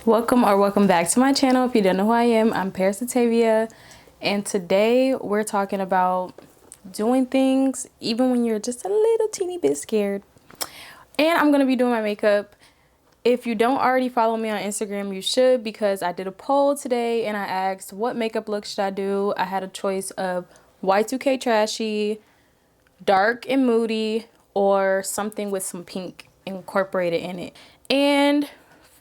Welcome back to my channel. If you don't know who I am, I'm Parasitavia, and today we're talking about doing things even when you're just a little teeny bit scared. And I'm gonna be doing my makeup. If you don't already follow me on Instagram, you should, because I did a poll today and I asked what makeup look should I do. I had a choice of Y2K trashy, dark and moody, or something with some pink incorporated in it. And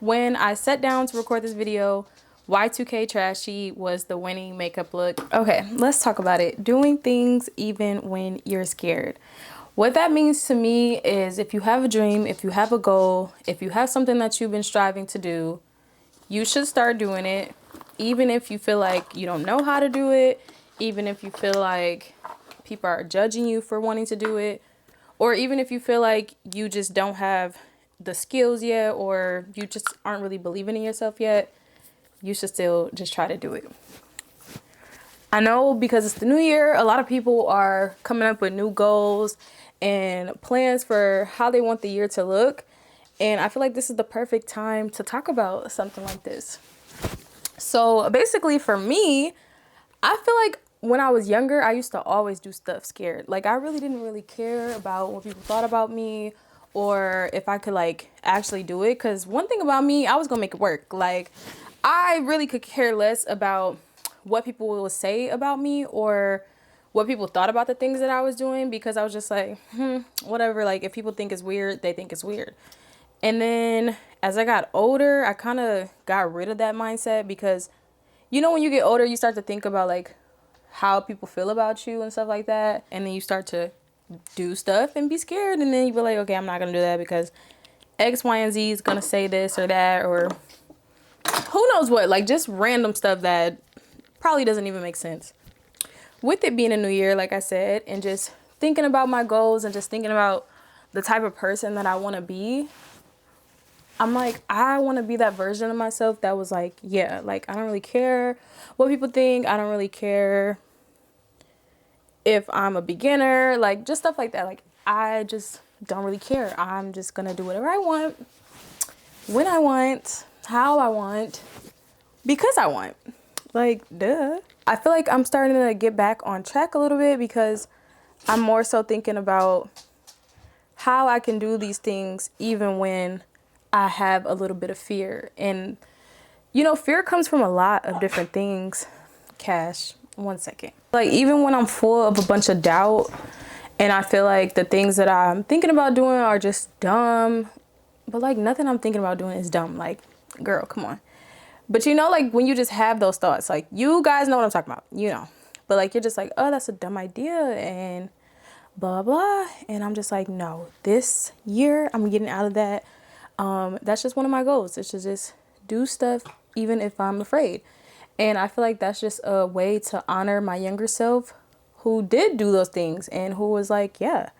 when I sat down to record this video, Y2K trashy was the winning makeup look. Okay, let's talk about it. Doing things even when you're scared. What that means to me is, if you have a dream, if you have a goal, if you have something that you've been striving to do, you should start doing it, even if you feel like you don't know how to do it, even if you feel like people are judging you for wanting to do it, or even if you feel like you just don't have the skills yet, or you just aren't really believing in yourself yet. You should still just try to do it. I know, because it's the new year, a lot of people are coming up with new goals and plans for how they want the year to look. And I feel like this is the perfect time to talk about something like this. So basically for me, I feel like when I was younger, I used to always do stuff scared. Like, I really didn't really care about what people thought about me, or if I could like actually do it. Because one thing about me, I was gonna make it work. Like, I really could care less about what people will say about me or what people thought about the things that I was doing, because I was just like, whatever. Like, if people think it's weird, they think it's weird. And then as I got older, I kind of got rid of that mindset, because you know, when you get older, you start to think about like how people feel about you and stuff like that. And then you start to do stuff and be scared. And then you be like, okay, I'm not going to do that because X, Y, and Z is going to say this or that, or who knows what, like just random stuff that probably doesn't even make sense. With it being a new year, like I said, and just thinking about my goals and just thinking about the type of person that I want to be, I'm like, I want to be that version of myself that was like, yeah, like, I don't really care what people think. I don't really care if I'm a beginner, like just stuff like that. Like, I just don't really care. I'm just going to do whatever I want, when I want, how I want, because I want. Like, duh. I feel like I'm starting to get back on track a little bit, because I'm more so thinking about how I can do these things even when I have a little bit of fear. And, you know, fear comes from a lot of different things. Cash, 1 second. Like, even when I'm full of a bunch of doubt and I feel like the things that I'm thinking about doing are just dumb, but like nothing I'm thinking about doing is dumb. Like, girl, come on. But you know, like when you just have those thoughts, like, you guys know what I'm talking about, you know, but like, you're just like, oh, that's a dumb idea and blah, blah. And I'm just like, no, this year I'm getting out of that. That's just one of my goals. It's to just do stuff even if I'm afraid. And I feel like that's just a way to honor my younger self who did do those things and who was like, yeah,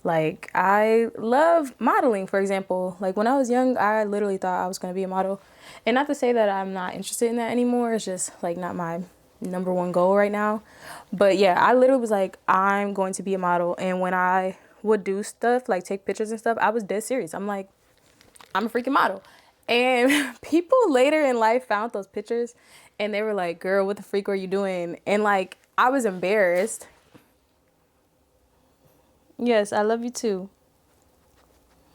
like, I love modeling, for example. Like, when I was young, I literally thought I was going to be a model. And not to say that I'm not interested in that anymore. It's just like not my number one goal right now. But yeah, I literally was like, I'm going to be a model. And when I would do stuff, like take pictures and stuff, I was dead serious. I'm like, I'm a freaking model. And people later in life found those pictures and they were like, girl, what the freak were you doing? And like, I was embarrassed. Yes, I love you too.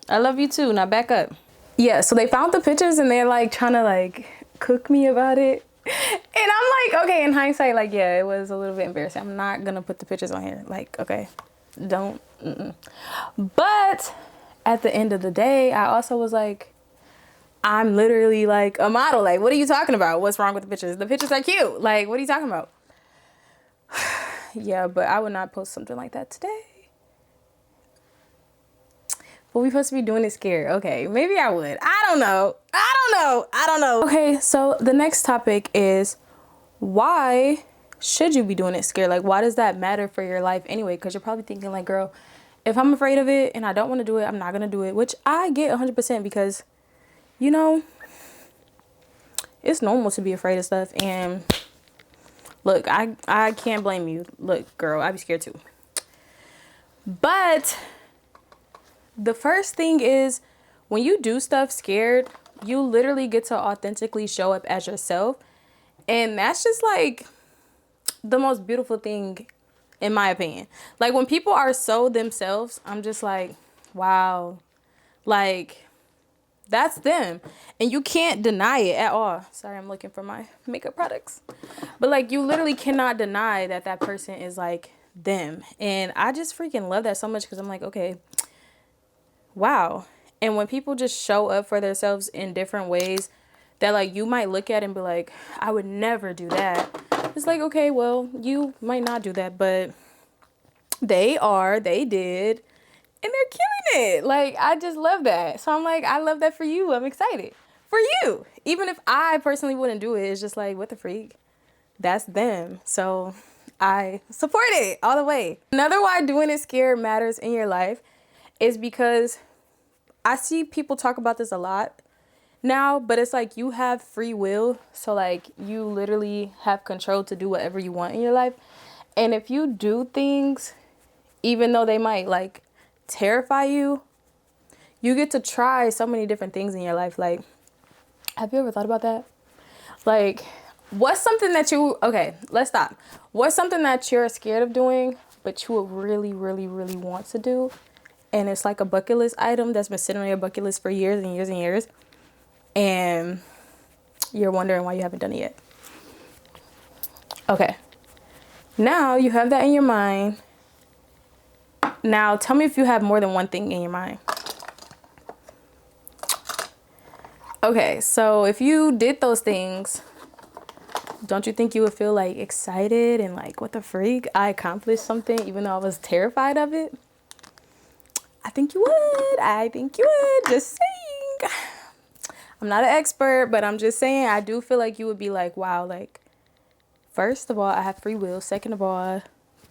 I love you too. Now back up. Yeah, so they found the pictures and they're like trying to like cook me about it. And I'm like, okay, in hindsight, like, yeah, it was a little bit embarrassing. I'm not gonna put the pictures on here. Like, okay, don't. But at the end of the day, I also was like, I'm literally like a model. Like, what are you talking about? What's wrong with the pictures? The pictures are cute. Like, what are you talking about? Yeah, but I would not post something like that today. But we supposed to be doing it scared. Okay, maybe I would. I don't know. Okay, so the next topic is, why should you be doing it scared? Like, why does that matter for your life anyway? Because you're probably thinking like, girl, if I'm afraid of it and I don't want to do it, I'm not going to do it. Which I get 100%, because, you know, it's normal to be afraid of stuff. And look, I can't blame you. Look, girl, I'd be scared too. But the first thing is, when you do stuff scared, you literally get to authentically show up as yourself. And that's just like the most beautiful thing, in my opinion. Like, when people are so themselves, I'm just like, wow, like, that's them. And you can't deny it at all. Sorry, I'm looking for my makeup products. But like, you literally cannot deny that that person is like them. And I just freaking love that so much, because I'm like, okay, wow. And when people just show up for themselves in different ways that like you might look at and be like, I would never do that. It's like, okay, well, you might not do that, but they did, and they're killing it. Like, I just love that. So I'm like, I love that for you. I'm excited for you. Even if I personally wouldn't do it, it's just like, what the freak? That's them. So I support it all the way. Another why doing it scared matters in your life is because I see people talk about this a lot now, but it's like you have free will. So like you literally have control to do whatever you want in your life. And if you do things, even though they might like terrify you, you get to try so many different things in your life. Like, have you ever thought about that? Like, what's something that you, okay, let's stop. What's something that you're scared of doing, but you would really, really, really want to do? And it's like a bucket list item that's been sitting on your bucket list for years and years and years. And you're wondering why you haven't done it yet. Okay. Now you have that in your mind. Now tell me if you have more than one thing in your mind. Okay, so if you did those things, don't you think you would feel like excited and like, what the freak? I accomplished something even though I was terrified of it? I think you would. I think you would. Just saying. I'm not an expert, but I'm just saying I do feel like you would be like, wow, like, first of all, I have free will. Second of all,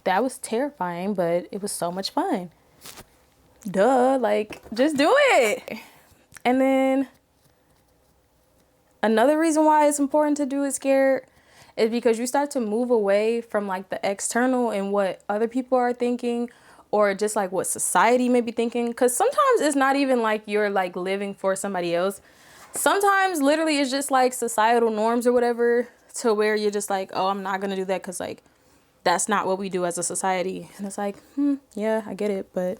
that was terrifying, but it was so much fun. Duh, like, just do it. And then another reason why it's important to do it scared is because you start to move away from like the external and what other people are thinking, or just like what society may be thinking. Because sometimes it's not even like you're like living for somebody else. Sometimes literally it's just like societal norms or whatever, to where you're just like, oh, I'm not going to do that because like that's not what we do as a society. And it's like, yeah, I get it. But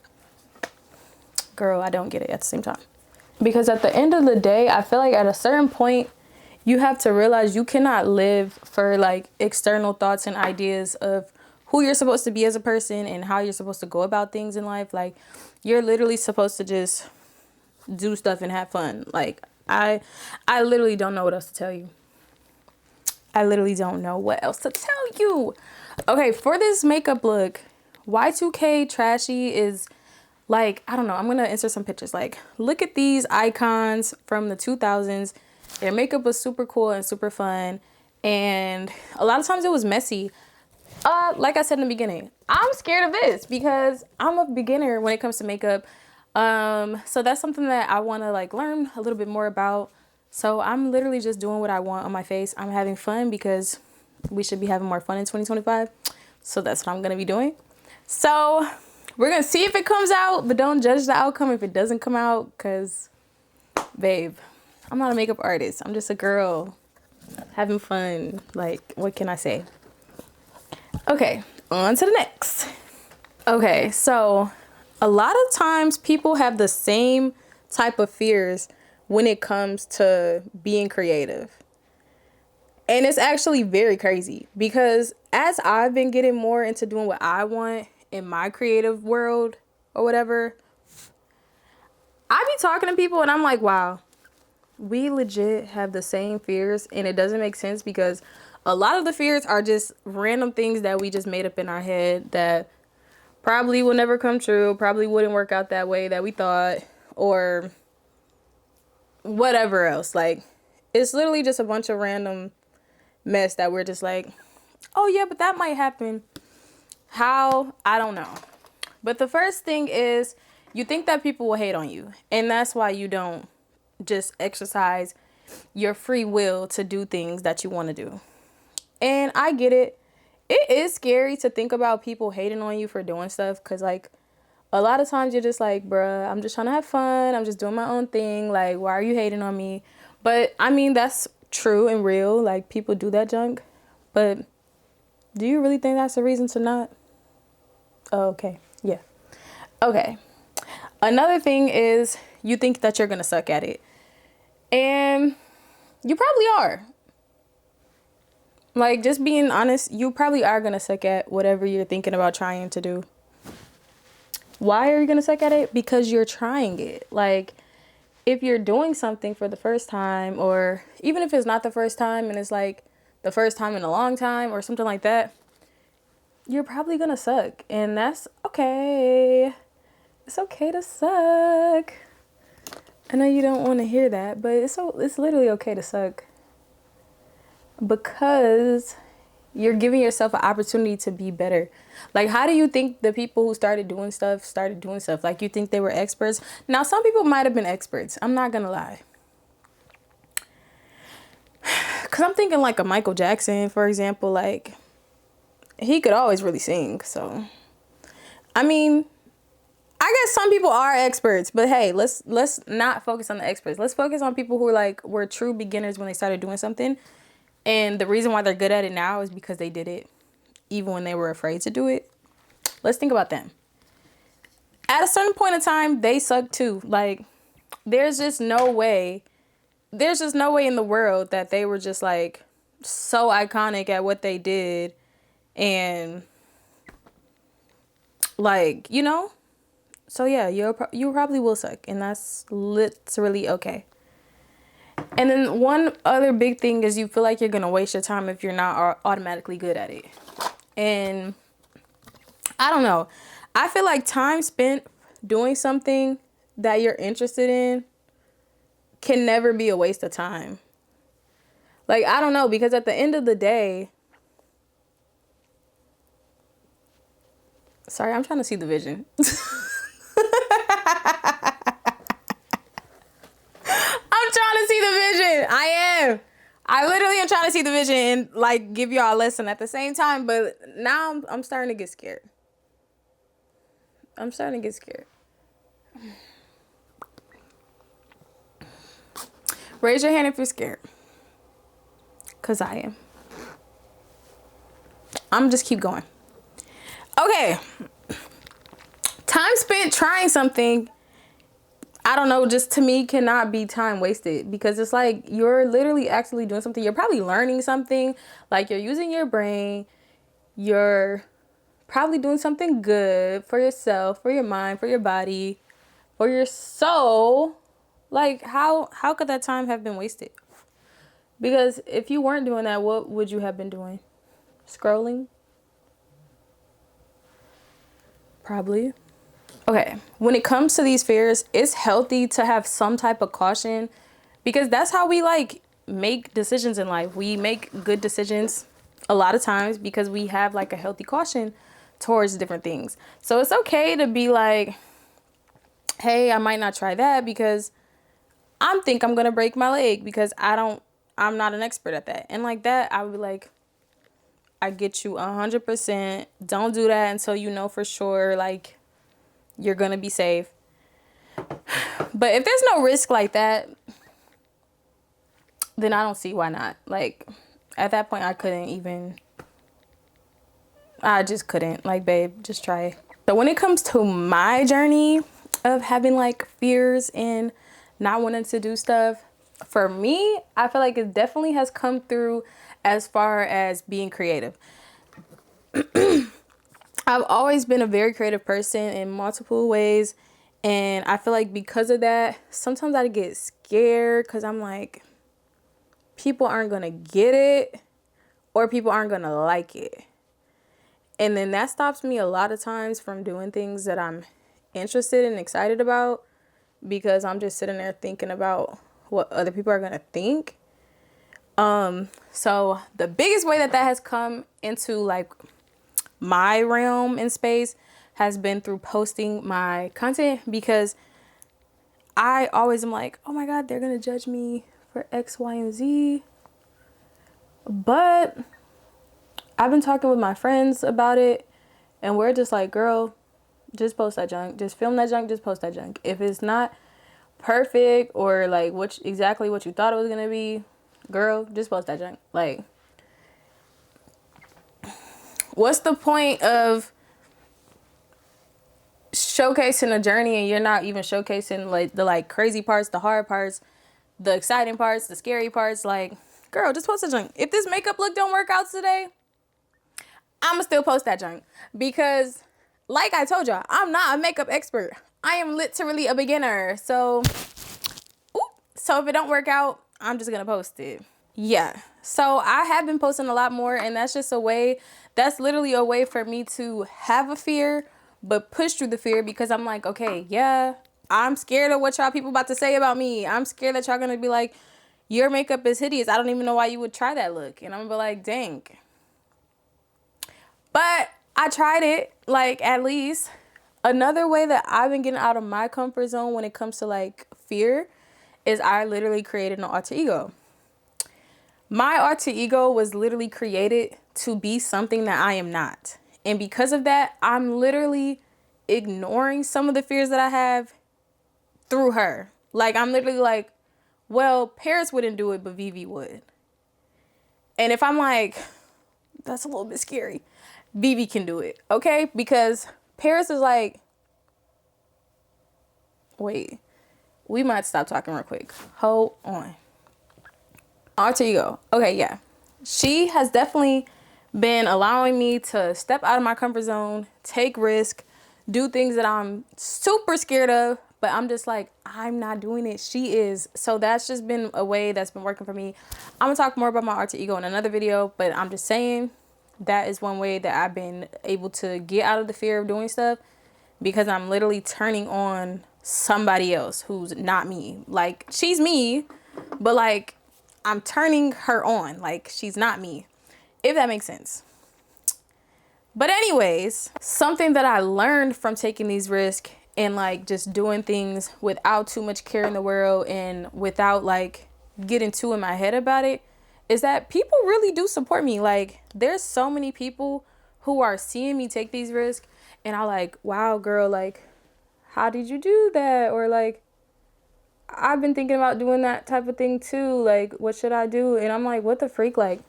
girl, I don't get it at the same time. Because at the end of the day, I feel like at a certain point, you have to realize you cannot live for like external thoughts and ideas of who you're supposed to be as a person and how you're supposed to go about things in life. Like, you're literally supposed to just do stuff and have fun. Like, I literally don't know what else to tell you. I literally don't know what else to tell you. Okay, for this makeup look, Y2K Trashy is like, I don't know, I'm gonna insert some pictures. Like, look at these icons from the 2000s. Their makeup was super cool and super fun, and a lot of times it was messy. Like I said in the beginning, I'm scared of this because I'm a beginner when it comes to makeup. So that's something that I want to like learn a little bit more about. So I'm literally just doing what I want on my face. I'm having fun because we should be having more fun in 2025. So that's what I'm going to be doing. So we're going to see if it comes out, but don't judge the outcome if it doesn't come out, because babe, I'm not a makeup artist. I'm just a girl having fun. Like, what can I say? Okay, on to the next. Okay, so a lot of times people have the same type of fears when it comes to being creative. And it's actually very crazy, because as I've been getting more into doing what I want in my creative world or whatever, I be talking to people and I'm like, wow, we legit have the same fears. And it doesn't make sense, because a lot of the fears are just random things that we just made up in our head that probably will never come true, probably wouldn't work out that way that we thought, or whatever else. Like, it's literally just a bunch of random mess that we're just like, oh yeah, but that might happen. How? I don't know. But the first thing is, you think that people will hate on you, and that's why you don't just exercise your free will to do things that you want to do. And I get it. It is scary to think about people hating on you for doing stuff, because like a lot of times you're just like, bruh, I'm just trying to have fun. I'm just doing my own thing. Like, why are you hating on me? But I mean, that's true and real. Like, people do that junk. But do you really think that's a reason to not? Oh, okay. Yeah. Okay. Another thing is you think that you're going to suck at it. And you probably are. Like, just being honest, you probably are going to suck at whatever you're thinking about trying to do. Why are you going to suck at it? Because you're trying it. Like, if you're doing something for the first time, or even if it's not the first time and it's like the first time in a long time or something like that, you're probably going to suck. And that's okay. It's okay to suck. I know you don't want to hear that, but it's literally okay to suck. Because you're giving yourself an opportunity to be better. Like, how do you think the people who started doing stuff? Like, you think they were experts? Now, some people might have been experts. I'm not going to lie. Because I'm thinking like a Michael Jackson, for example. Like, he could always really sing. So, I mean, I guess some people are experts. But hey, let's not focus on the experts. Let's focus on people who were true beginners when they started doing something. And the reason why they're good at it now is because they did it even when they were afraid to do it. Let's think about them. At a certain point in time, they suck too. Like, there's just no way in the world that they were just like so iconic at what they did. And like, so yeah, you probably will suck, and that's literally okay. And then one other big thing is you feel like you're going to waste your time if you're not automatically good at it. And I don't know. I feel like time spent doing something that you're interested in can never be a waste of time. Like, I don't know, because at the end of the day, sorry, I'm trying to see the vision. I'm trying to see the vision. I literally am trying to see the vision and like give y'all a lesson at the same time. But now I'm starting to get scared. Raise your hand if you're scared. Because I am. I'm just keep going. Okay. Time spent trying something, I don't know, just to me cannot be time wasted, because it's like you're literally actually doing something. You're probably learning something. Like, you're using your brain. You're probably doing something good for yourself, for your mind, for your body, for your soul. Like, how could that time have been wasted? Because if you weren't doing that, what would you have been doing? Scrolling? Probably. Okay, when it comes to these fears, it's healthy to have some type of caution, because that's how we like make decisions in life. We make good decisions a lot of times because we have like a healthy caution towards different things. So it's okay to be like, hey, I might not try that because I think I'm gonna break my leg, because I'm not an expert at that. And like that, I would be like, I get you 100%. Don't do that until you know for sure, like, you're gonna be safe. But if there's no risk like that, then I don't see why not. Like, at that point, I just couldn't. Like, babe, just try it. So when it comes to my journey of having like fears and not wanting to do stuff, for me, I feel like it definitely has come through as far as being creative. I've always been a very creative person in multiple ways. And I feel like because of that, sometimes I get scared because I'm like, people aren't going to get it, or people aren't going to like it. And then that stops me a lot of times from doing things that I'm interested and excited about, because I'm just sitting there thinking about what other people are going to think. So the biggest way that has come into like my realm in space has been through posting my content, because I always am like, oh my God, they're going to judge me for X, Y, and Z. But I've been talking with my friends about it, and we're just like, girl, just post that junk. Just film that junk. Just post that junk. If it's not perfect or like exactly what you thought it was gonna be, girl, just post that junk. Like, what's the point of showcasing a journey and you're not even showcasing like the like crazy parts, the hard parts, the exciting parts, the scary parts? Like, girl, just post a junk. If this makeup look don't work out today, I'ma still post that junk, because like I told y'all, I'm not a makeup expert. I am literally a beginner. So if it don't work out, I'm just gonna post it. Yeah, so I have been posting a lot more, and that's just a way, that's literally a way for me to have a fear but push through the fear, because I'm like, okay, yeah, I'm scared of what y'all people about to say about me. I'm scared that y'all gonna be like, your makeup is hideous, I don't even know why you would try that look. And I'm gonna be like, dang, but I tried it. Like, at least another way that I've been getting out of my comfort zone when it comes to like fear is I literally created an alter ego. My alter ego was literally created to be something that I am not. And because of that, I'm literally ignoring some of the fears that I have through her. Like, I'm literally like, well, Paris wouldn't do it, but Vivi would. And if I'm like, that's a little bit scary, Vivi can do it, okay? Because Paris is like, wait, we might stop talking real quick. Hold on. Alter ego. Okay, yeah. She has definitely been allowing me to step out of my comfort zone, take risk, do things that I'm super scared of, but I'm just like, I'm not doing it. She is. So that's just been a way that's been working for me. I'm gonna talk more about my alter ego in another video, but I'm just saying that is one way that I've been able to get out of the fear of doing stuff, because I'm literally turning on somebody else who's not me. Like, she's me, but like, I'm turning her on like she's not me, if that makes sense. But anyways, something that I learned from taking these risks and like just doing things without too much care in the world and without like getting too in my head about it, is that people really do support me. Like, there's so many people who are seeing me take these risks and are like, wow, girl, like, how did you do that? Or like, I've been thinking about doing that type of thing too. Like, what should I do? And I'm like, what the freak? Like,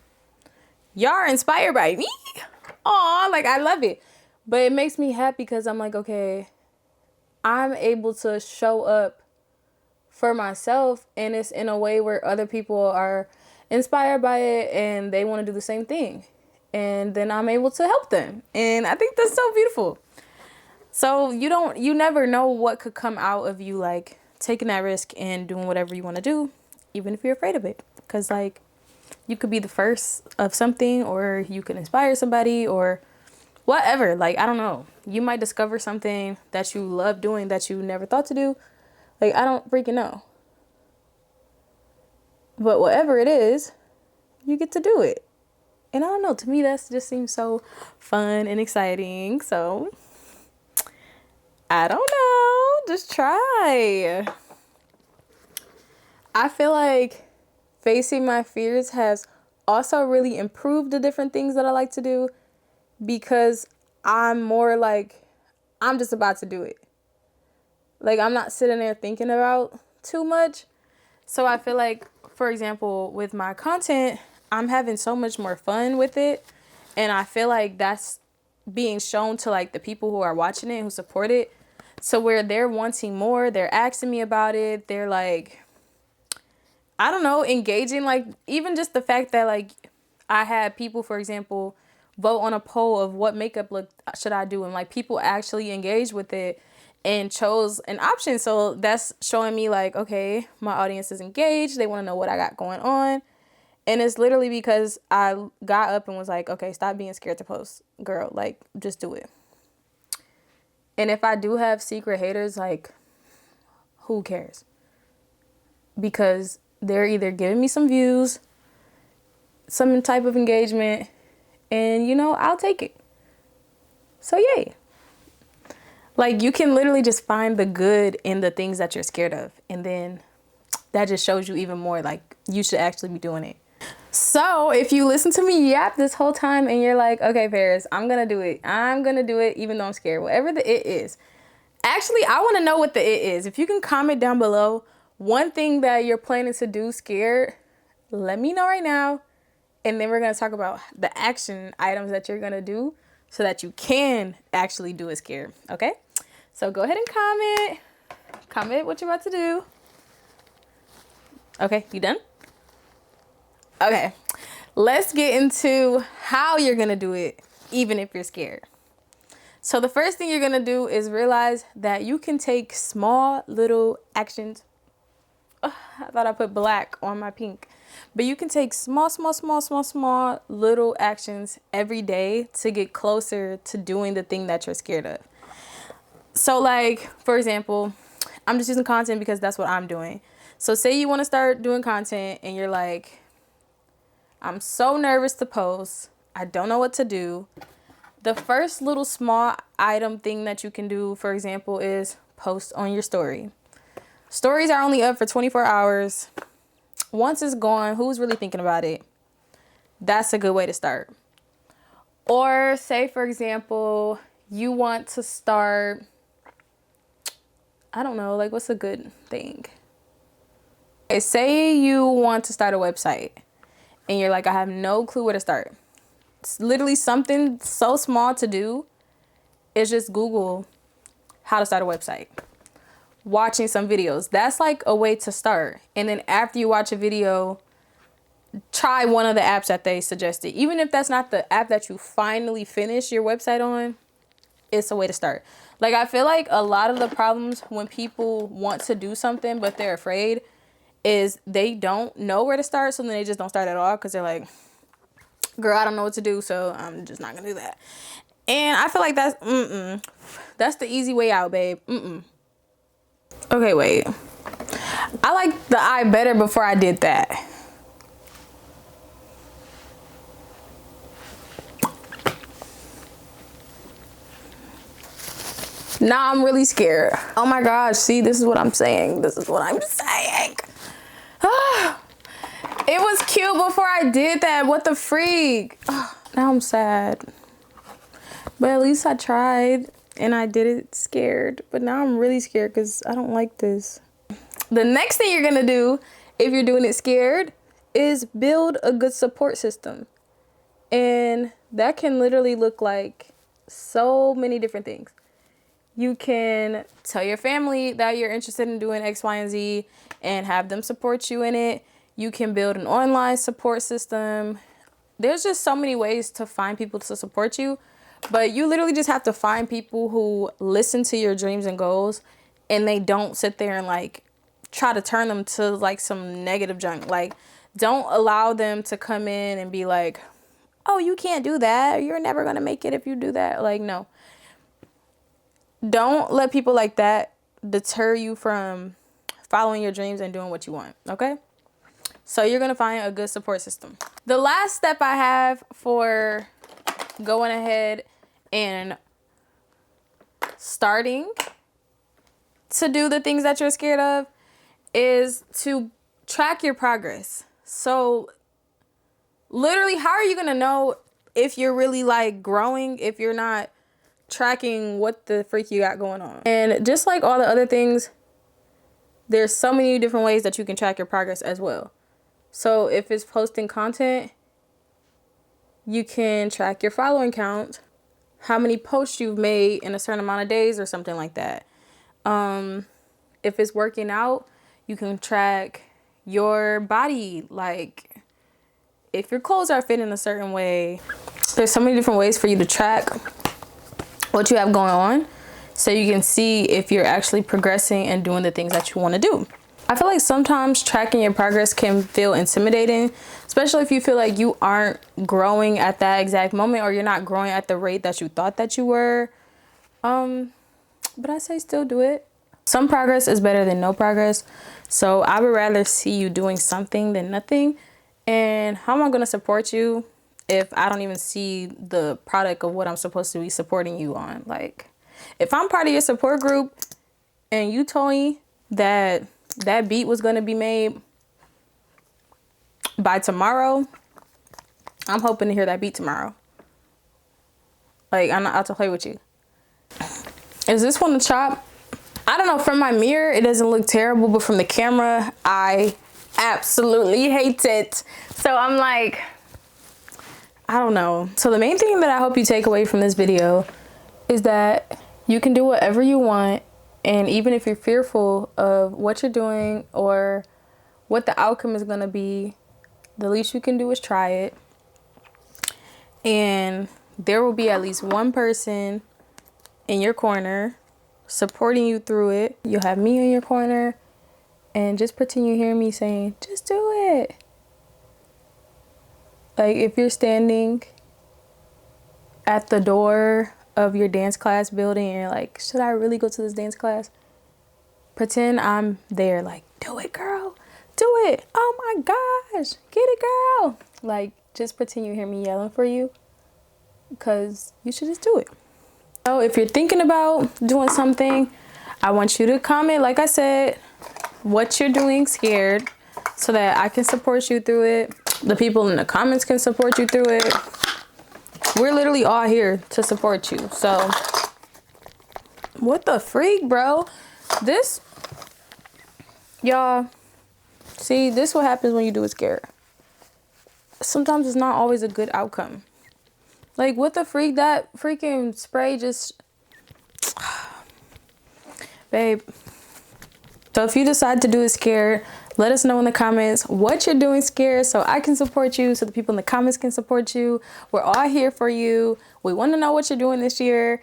y'all are inspired by me? Aw, like, I love it. But it makes me happy because I'm like, okay, I'm able to show up for myself, and it's in a way where other people are inspired by it and they want to do the same thing. And then I'm able to help them. And I think that's so beautiful. So you never know what could come out of you, like, taking that risk and doing whatever you want to do, even if you're afraid of it. Because, like, you could be the first of something, or you could inspire somebody, or whatever. Like, I don't know. You might discover something that you love doing that you never thought to do. Like, I don't freaking know. But whatever it is, you get to do it. And I don't know. To me, that just seems so fun and exciting. So, I don't know. Just try. I feel like facing my fears has also really improved the different things that I like to do, because I'm more like, I'm just about to do it. Like, I'm not sitting there thinking about too much. So I feel like, for example, with my content, I'm having so much more fun with it. And I feel like that's being shown to like the people who are watching it, who support it. So where they're wanting more, they're asking me about it. They're like, I don't know, engaging. Like, even just the fact that like I had people, for example, vote on a poll of what makeup look should I do, and like people actually engaged with it and chose an option. So that's showing me like, okay, my audience is engaged. They want to know what I got going on. And it's literally because I got up and was like, okay, stop being scared to post, girl. Like, just do it. And if I do have secret haters, like, who cares? Because they're either giving me some views, some type of engagement, and, you know, I'll take it. So, yay. Like, you can literally just find the good in the things that you're scared of. And then that just shows you even more, like, you should actually be doing it. So, if you listen to me yap this whole time and you're like, okay, Paris, I'm going to do it. I'm going to do it even though I'm scared. Whatever it is, Actually, I want to know what the it is. If you can comment down below one thing that you're planning to do scared, let me know right now. And then we're going to talk about the action items that you're going to do so that you can actually do it scared. Okay? So go ahead and comment. Comment what you're about to do. Okay, you done? Okay. Let's get into how you're going to do it, even if you're scared. So the first thing you're going to do is realize that you can take small little actions. Oh, I thought I put black on my pink. But you can take small little actions every day to get closer to doing the thing that you're scared of. So like, for example, I'm just using content because that's what I'm doing. So say you want to start doing content and you're like, I'm so nervous to post. I don't know what to do. The first little small item thing that you can do, for example, is post on your story. Stories are only up for 24 hours. Once it's gone, who's really thinking about it? That's a good way to start. Or say, for example, you want to start, I don't know, like what's a good thing? Okay, say you want to start a website and you're like, I have no clue where to start. It's literally something so small to do. It's just Google how to start a website. Watching some videos. That's like a way to start. And then after you watch a video, try one of the apps that they suggested. Even if that's not the app that you finally finish your website on, it's a way to start. Like, I feel like a lot of the problems when people want to do something but they're afraid is they don't know where to start, so then they just don't start at all because they're like, girl, I don't know what to do, so I'm just not gonna do that. And I feel like that's the easy way out, babe. Okay, wait. I like the eye better before I did that. Now I'm really scared. Oh my gosh, see, this is what I'm saying. This is what I'm saying. It was cute before I did that. What the freak? Now I'm sad. But at least I tried and I did it scared. But now I'm really scared because I don't like this. The next thing you're going to do if you're doing it scared is build a good support system. And that can literally look like so many different things. You can tell your family that you're interested in doing X, Y, and Z and have them support you in it. You can build an online support system. There's just so many ways to find people to support you, but you literally just have to find people who listen to your dreams and goals and they don't sit there and like try to turn them to like some negative junk. Like, don't allow them to come in and be like, oh, you can't do that. You're never going to make it if you do that. Like, no. Don't let people like that deter you from following your dreams and doing what you want, okay? So you're going to find a good support system. The last step I have for going ahead and starting to do the things that you're scared of is to track your progress. So literally, how are you going to know if you're really like growing if you're not tracking what the freak you got going on? And just like all the other things, there's so many different ways that you can track your progress as well. So if it's posting content, you can track your following count, how many posts you've made in a certain amount of days or something like that. If it's working out, you can track your body, like if your clothes are fitting a certain way. There's so many different ways for you to track what you have going on so you can see if you're actually progressing and doing the things that you want to do. I feel like sometimes tracking your progress can feel intimidating, especially if you feel like you aren't growing at that exact moment or you're not growing at the rate that you thought that you were. But I say still do it. Some progress is better than no progress. So I would rather see you doing something than nothing. And how am I going to support you if I don't even see the product of what I'm supposed to be supporting you on? Like, if I'm part of your support group and you told me that that beat was going to be made by tomorrow, I'm hoping to hear that beat tomorrow. Like, I'm not out to play with you. Is this one to chop? I don't know, from my mirror it doesn't look terrible, but from the camera I absolutely hate it. So I'm like, I don't know. So the main thing that I hope you take away from this video is that you can do whatever you want, and even if you're fearful of what you're doing or what the outcome is going to be, the least you can do is try it. And there will be at least one person in your corner supporting you through it. You'll have me in your corner, and just pretend you hear me saying, just do it. Like if you're standing at the door of your dance class building and you're like, should I really go to this dance class? Pretend I'm there, like, do it, girl, do it. Oh my gosh, get it, girl. Like, just pretend you hear me yelling for you, because you should just do it. So if you're thinking about doing something, I want you to comment, like I said, what you're doing scared, so that I can support you through it. The people in the comments can support you through it. We're literally all here to support you. So what the freak, bro? This, y'all, see, this what happens when you do it scared. Sometimes it's not always a good outcome. Like, what the freak? That freaking spray just, babe. So if you decide to do it scared, let us know in the comments what you're doing scared, so I can support you, so the people in the comments can support you. We're all here for you. We want to know what you're doing this year.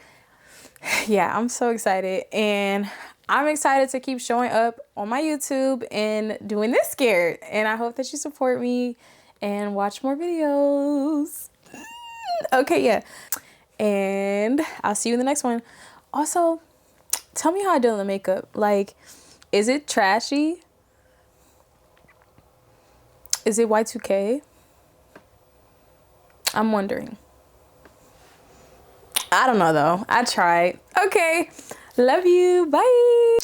Yeah, I'm so excited, and I'm excited to keep showing up on my YouTube and doing this scared. And I hope that you support me and watch more videos. Okay, yeah. And I'll see you in the next one. Also, tell me how I did on the makeup. Like, is it trashy? Is it Y2K? I'm wondering. I don't know though. I tried. Okay. Love you. Bye.